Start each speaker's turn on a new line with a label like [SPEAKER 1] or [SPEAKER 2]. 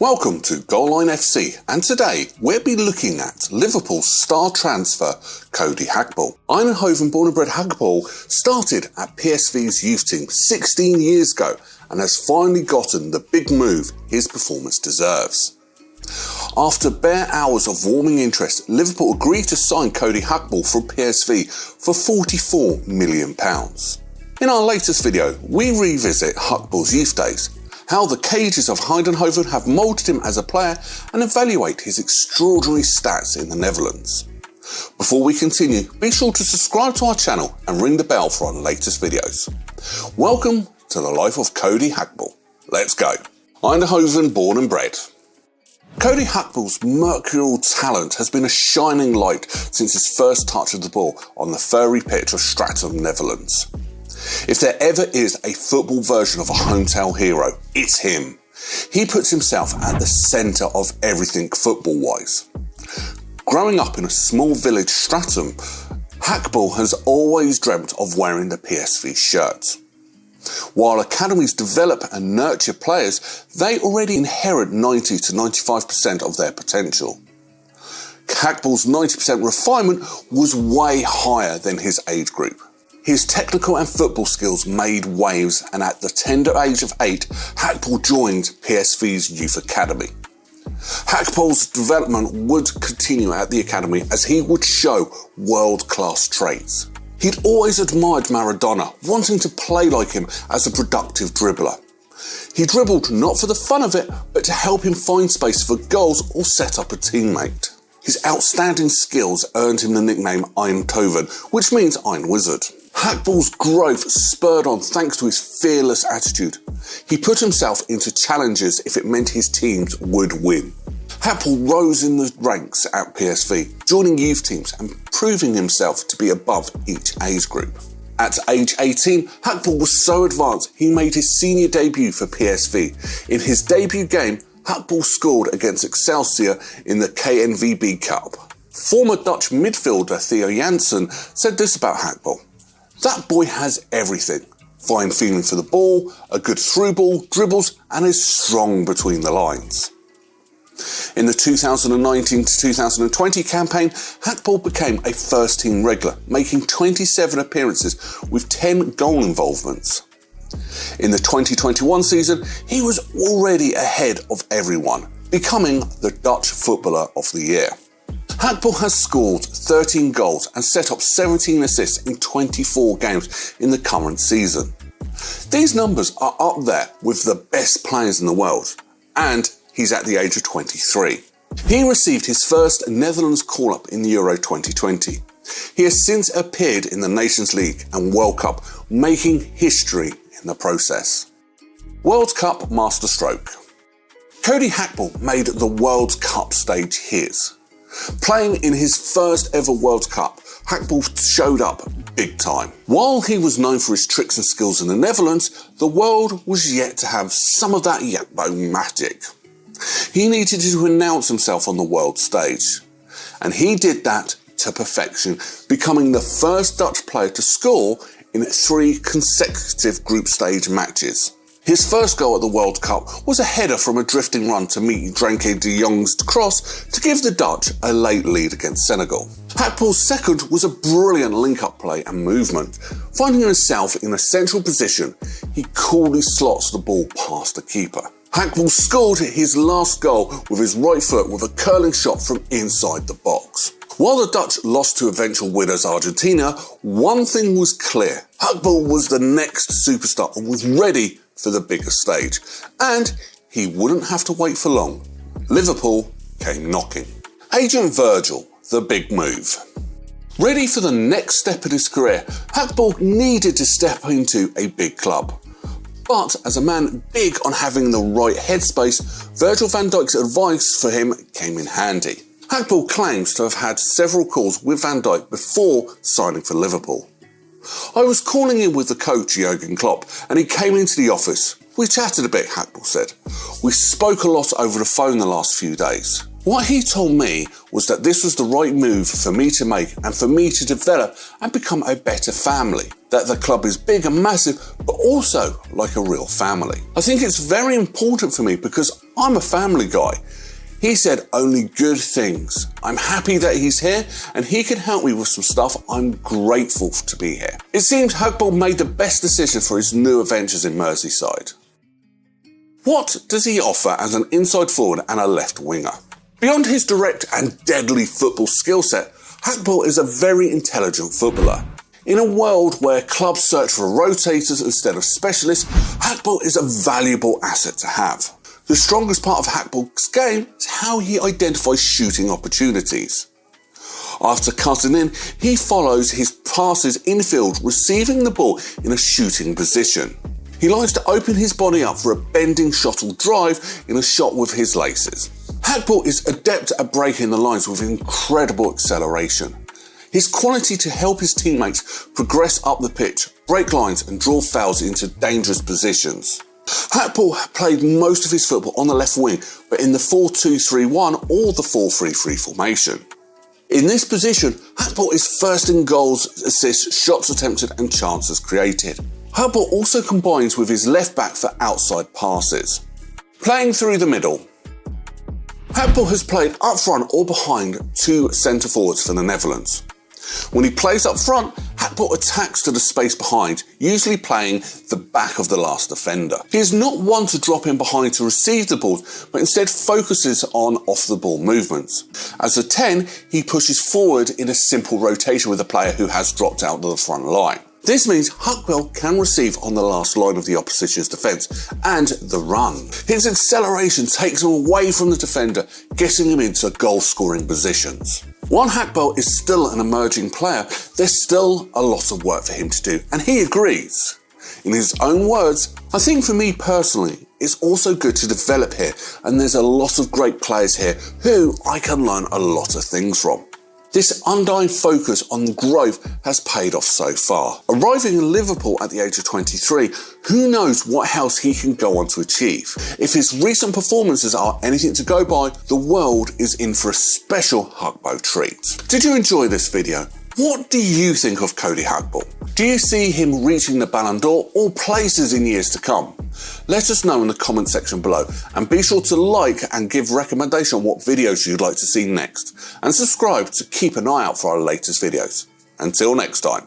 [SPEAKER 1] Welcome to Goalline FC, and today we'll be looking at Liverpool's star transfer, Cody Gakpo. Eindhoven born and bred Gakpo started at PSV's youth team 16 years ago and has finally gotten the big move his performance deserves. After bare hours of warming interest, Liverpool agreed to sign Cody Gakpo from PSV for £44 million. In our latest video, we revisit Gakpo's youth days, how the cages of Eindhoven have moulded him as a player, and evaluate his extraordinary stats in the Netherlands. Before we continue, be sure to subscribe to our channel and ring the bell for our latest videos. Welcome to the life of Cody Gakpo. Let's go. Eindhoven born and bred. Cody Gakpo's mercurial talent has been a shining light since his first touch of the ball on the furry pitch of Stratum, Netherlands. If there ever is a football version of a hometown hero, it's him. He puts himself at the centre of everything football-wise. Growing up in a small village Stratum, Gakpo has always dreamt of wearing the PSV shirt. While academies develop and nurture players, they already inherit 90 to 95% of their potential. Gakpo's 90% refinement was way higher than his age group. His technical and football skills made waves, and at the tender age of 8, Gakpo joined PSV's youth academy. Gakpo's development would continue at the academy as he would show world-class traits. He'd always admired Maradona, wanting to play like him as a productive dribbler. He dribbled not for the fun of it, but to help him find space for goals or set up a teammate. His outstanding skills earned him the nickname Eindhoven, which means Iron Wizard. Gakpo's growth spurred on thanks to his fearless attitude. He put himself into challenges if it meant his teams would win. Gakpo rose in the ranks at PSV, joining youth teams and proving himself to be above each age group. At age 18, Gakpo was so advanced he made his senior debut for PSV. In his debut game, Gakpo scored against Excelsior in the KNVB Cup. Former Dutch midfielder Theo Jansen said this about Gakpo: "That boy has everything. Fine feeling for the ball, a good through ball, dribbles, and is strong between the lines." In the 2019 to 2020 campaign, Gakpo became a first-team regular, making 27 appearances with 10 goal involvements. In the 2021 season, he was already ahead of everyone, becoming the Dutch Footballer of the Year. Gakpo has scored 13 goals and set up 17 assists in 24 games in the current season. These numbers are up there with the best players in the world, and he's at the age of 23. He received his first Netherlands call-up in the Euro 2020. He has since appeared in the Nations League and World Cup, making history in the process. World Cup masterstroke. Cody Gakpo made the World Cup stage his. Playing in his first ever World Cup, Gakpo showed up big time. While he was known for his tricks and skills in the Netherlands, the world was yet to have some of that Gakpo magic. He needed to announce himself on the world stage, and he did that to perfection, becoming the first Dutch player to score in 3 consecutive group stage matches. His first goal at the World Cup was a header from a drifting run to meet Drenke de Jong's cross to give the Dutch a late lead against Senegal. Gakpo's second was a brilliant link-up play and movement. Finding himself in a central position, he coolly slots the ball past the keeper. Gakpo scored his last goal with his right foot with a curling shot from inside the box. While the Dutch lost to eventual winners Argentina, one thing was clear: Gakpo was the next superstar and was ready for the bigger stage, and he wouldn't have to wait for long. Liverpool came knocking. Agent Virgil, the big move. Ready for the next step in his career, Gakpo needed to step into a big club. But as a man big on having the right headspace, Virgil van Dijk's advice for him came in handy. Gakpo claims to have had several calls with Van Dijk before signing for Liverpool. "I was calling in with the coach, Jurgen Klopp, and he came into the office. We chatted a bit," Gakpo said. "We spoke a lot over the phone the last few days. What he told me was that this was the right move for me to make and for me to develop and become a better family. That the club is big and massive, but also like a real family. I think it's very important for me because I'm a family guy. He said only good things. I'm happy that he's here and he can help me with some stuff. I'm grateful to be here. It seems Gakpo made the best decision for his new adventures in Merseyside. What does he offer as an inside forward and a left winger? Beyond his direct and deadly football skill set, Gakpo is a very intelligent footballer. In a world where clubs search for rotators instead of specialists, Gakpo is a valuable asset to have. The strongest part of Gakpo's game is how he identifies shooting opportunities. After cutting in, he follows his passes infield, receiving the ball in a shooting position. He likes to open his body up for a bending shot or drive in a shot with his laces. Gakpo is adept at breaking the lines with incredible acceleration. His quality to help his teammates progress up the pitch, break lines and draw fouls into dangerous positions. Gakpo played most of his football on the left wing, but in the 4-2-3-1 or the 4-3-3 formation. In this position, Gakpo is first in goals, assists, shots attempted and chances created. Gakpo also combines with his left back for outside passes. Playing through the middle. Gakpo has played up front or behind two centre forwards for the Netherlands. When he plays up front, Gakpo attacks to the space behind, usually playing the back of the last defender. He is not one to drop in behind to receive the ball, but instead focuses on off-the-ball movements. As a 10, he pushes forward in a simple rotation with a player who has dropped out to the front line. This means Gakpo can receive on the last line of the opposition's defence and the run. His acceleration takes him away from the defender, getting him into goal-scoring positions. While Gakpo is still an emerging player, there's still a lot of work for him to do, and he agrees. In his own words, I think for me personally, it's also good to develop here, and there's a lot of great players here who I can learn a lot of things from. This undying focus on growth has paid off so far. Arriving in Liverpool at the age of 23, who knows what else he can go on to achieve. If his recent performances are anything to go by, the world is in for a special Gakpo treat. Did you enjoy this video? What do you think of Cody Gakpo? Do you see him reaching the Ballon d'Or or places in years to come? Let us know in the comment section below, and be sure to like and give recommendation on what videos you'd like to see next, and subscribe to keep an eye out for our latest videos. Until next time.